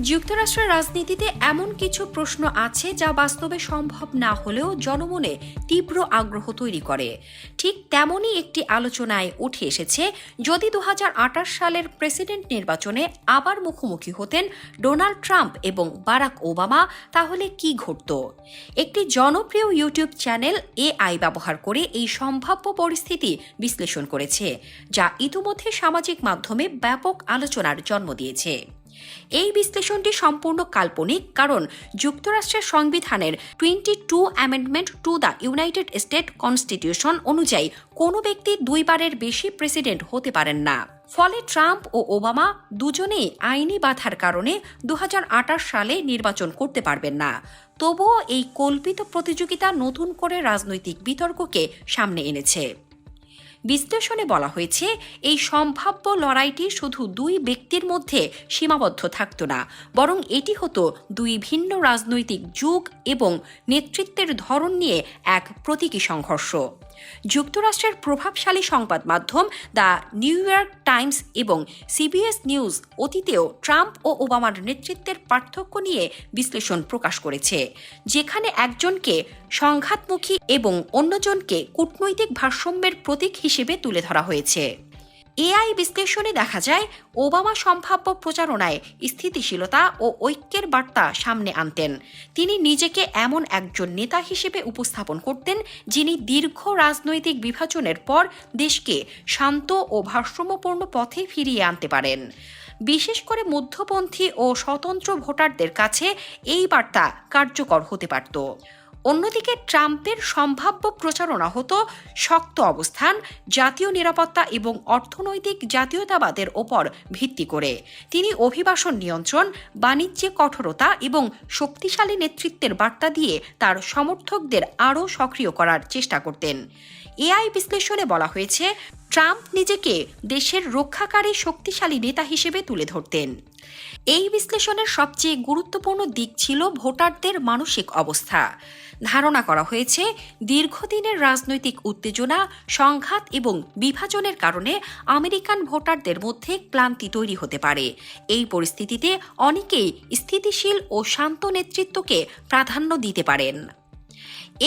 যুক্তরাষ্ট্রের রাজনীতিতে এমন কিছু প্রশ্ন আছে যা বাস্তবে সম্ভব না হলেও জনমনে তীব্র আগ্রহ তৈরি করে। ঠিক তেমনই একটি আলোচনায় উঠে এসেছে, যদি 2028 সালের প্রেসিডেন্ট নির্বাচনে আবার মুখোমুখি হতেন ডোনাল্ড ট্রাম্প এবং বারাক ওবামা, তাহলে কি ঘটত। একটি জনপ্রিয় ইউটিউব চ্যানেল এআই ব্যবহার করে এই সম্ভাব্য পরিস্থিতি বিশ্লেষণ করেছে, যা ইতিমধ্যে সামাজিক মাধ্যমে ব্যাপক আলোচনার জন্ম দিয়েছে। এই বিশ্লেষণটি সম্পূর্ণ কাল্পনিক, কারণ যুক্তরাষ্ট্রের সংবিধানের 22 amendment to the United state constitution অনুযায়ী কোনো ব্যক্তি দুইবারের বেশি প্রেসিডেন্ট হতে পারেন না। ফলে ট্রাম্প ও ওবামা দুজনেই আইনি বাধার কারণে 2028 সালে নির্বাচন করতে পারবেন না। তবুও এই কল্পিত প্রতিযোগিতা নতুন করে রাজনৈতিক বিতর্ককে সামনে এনেছে। বিশ্লেষণে বলা হয়েছে, এই সম্ভাব্য লড়াইটি শুধু দুই ব্যক্তির মধ্যে সীমাবদ্ধ থাকত না, বরং এটি হতো দুই ভিন্ন রাজনৈতিক যুগ এবং নেতৃত্বের ধরন নিয়ে এক প্রতীকী সংঘর্ষ। যুক্তরাষ্ট্রের প্রভাবশালী সংবাদ মাধ্যম দ্য নিউ ইয়র্ক টাইমস এবং সিবিএস নিউজ অতীতেও ট্রাম্প ও ওবামার নেতৃত্বের পার্থক্য নিয়ে বিশ্লেষণ প্রকাশ করেছে, যেখানে একজনকে সংঘাতমুখী এবং অন্যজনকে কূটনৈতিক ভারসাম্যের প্রতীক হিসেবে তুলে ধরা হয়েছে। এআই বিশ্লেষণে দেখা যায়, ওবামা সম্ভাব্য প্রচারণায় স্থিতিশীলতা ও ঐক্যের বার্তা সামনে আনতেন। তিনি নিজেকে এমন একজন নেতা হিসেবে উপস্থাপন করতেন, যিনি দীর্ঘ রাজনৈতিক বিভাজনের পর দেশকে শান্ত ও ভারসাম্যপূর্ণ পথে ফিরিয়ে আনতে পারেন। বিশেষ করে মধ্যপন্থী ও স্বতন্ত্র ভোটারদের কাছে এই বার্তা কার্যকর হতে পারত। অন্যদিকে ট্রাম্পের সম্ভাব্য প্রচারণা হতো শক্ত অবস্থান, জাতীয় নিরাপত্তা এবং অর্থনৈতিক জাতীয়তাবাদের ওপর ভিত্তি করে। তিনি অভিবাসন নিয়ন্ত্রণ, বাণিজ্যে কঠোরতা এবং শক্তিশালী নেতৃত্বের বার্তা দিয়ে তার সমর্থকদের আরও সক্রিয় করার চেষ্টা করতেন। এআই বিশ্লেষণে বলা হয়েছে, ট্রাম্প নিজেকে দেশের রক্ষাকারী শক্তিশালী নেতা হিসেবে তুলে ধরতেন। এই বিশ্লেষণের সবচেয়ে গুরুত্বপূর্ণ দিক ছিল ভোটারদের মানসিক অবস্থা। ধারণা করা হয়েছে, দীর্ঘদিনের রাজনৈতিক উত্তেজনা, সংঘাত এবং বিভাজনের কারণে আমেরিকান ভোটারদের মধ্যে ক্লান্তি তৈরি হতে পারে। এই পরিস্থিতিতে অনেকেই স্থিতিশীল ও শান্ত নেতৃত্বকে প্রাধান্য দিতে পারেন।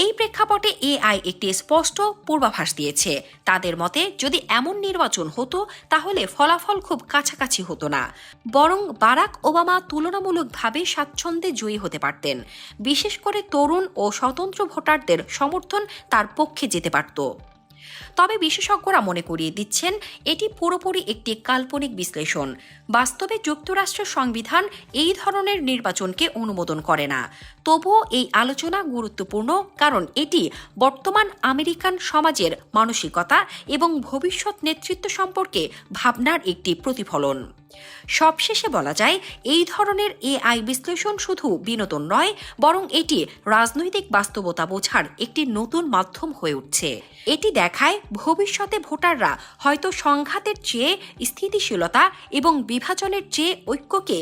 এই প্রেক্ষাপটে এআই একটি স্পষ্ট পূর্বাভাস দিয়েছে। তাদের মতে, যদি এমন নির্বাচন হতো তাহলে ফলাফল খুব কাছাকাছি হতো না, বরং বারাক ওবামা তুলনামূলকভাবে স্বাচ্ছন্দ্যে জয়ী হতে পারতেন। বিশেষ করে তরুণ ও স্বতন্ত্র ভোটারদের সমর্থন তার পক্ষে যেতে পারত। তবে বিশেষজ্ঞরা মনে করিয়ে দিচ্ছেন, এটি পুরোপুরি একটি কাল্পনিক বিশ্লেষণ। বাস্তবে যুক্তরাষ্ট্রের সংবিধান এই ধরনের নির্বাচনকে অনুমোদন করে না। তবুও এই আলোচনা গুরুত্বপূর্ণ, কারণ এটি বর্তমান আমেরিকান সমাজের মানসিকতা এবং ভবিষ্যৎ নেতৃত্ব সম্পর্কে ভাবনার একটি প্রতিফলন। সবশেষে বলা যায়, এই ধরনের এআই বিশ্লেষণ শুধু বিনোদন নয়, বরং এটি রাজনৈতিক বাস্তবতা বোঝার একটি নতুন মাধ্যম হয়ে উঠছে। এটি দেখায়, ভবিষ্যতে ভোটাররা হয়তো সংঘাতের চেয়ে স্থিতিশীলতা এবং বিভাজনের চেয়ে ঐক্যকে